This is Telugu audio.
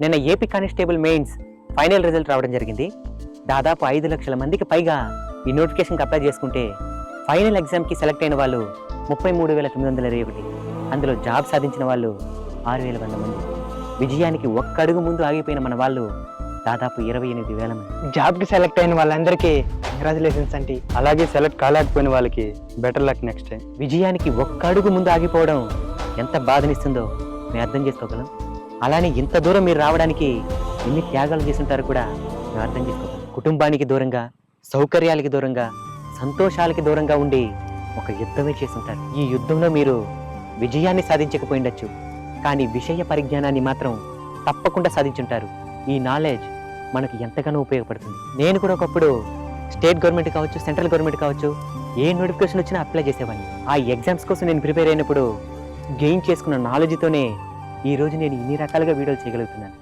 నిన్న AP constable mains final result రావడం జరిగింది. దాదాపు 5 లక్షల మందికి పైగా ఈ నోటిఫికేషన్కి అప్లై చేసుకుంటే ఫైనల్ ఎగ్జామ్కి సెలెక్ట్ అయిన వాళ్ళు 33,921. అందులో జాబ్ సాధించిన వాళ్ళు 6,100 మంది. విజయానికి ఒక్క అడుగు ముందు ఆగిపోయిన మన వాళ్ళు దాదాపు 28,000 మంది. జాబ్కి సెలెక్ట్ అయిన వాళ్ళందరికీ కంగ్రాచులేషన్స్ అండి. అలాగే సెలెక్ట్ కాలేకపోయిన వాళ్ళకి బెటర్ లక్ నెక్స్ట్ టైం. విజయానికి ఒక్క అడుగు ముందు ఆగిపోవడం ఎంత బాధనిస్తుందో మేము అర్థం చేసుకోగలం. అలానే ఇంత దూరం మీరు రావడానికి ఎన్ని త్యాగాలు చేస్తుంటారో కూడా మేము అర్థం చేసుకోగలం. కుటుంబానికి దూరంగా, సౌకర్యాలకి దూరంగా, సంతోషాలకి దూరంగా ఉండి ఒక యుద్ధమే చేస్తుంటారు. ఈ యుద్ధంలో మీరు విజయాన్ని సాధించకపోయిండొచ్చు, కానీ విషయ పరిజ్ఞానాన్ని మాత్రం తప్పకుండా సాధించుంటారు. ఈ నాలెడ్జ్ మనకి ఎంతగానో ఉపయోగపడుతుంది. నేను కూడా ఒకప్పుడు స్టేట్ గవర్నమెంట్ కావచ్చు, సెంట్రల్ గవర్నమెంట్ కావచ్చు, ఏ నోటిఫికేషన్ వచ్చినా అప్లై చేసేవాడిని. ఆ ఎగ్జామ్స్ కోసం నేను ప్రిపేర్ అయినప్పుడు గెయిన్ చేసుకున్న నాలెడ్జ్తోనే ఈరోజు నేను ఇన్ని రకాలుగా వీడియోలు చేయగలుగుతున్నాను.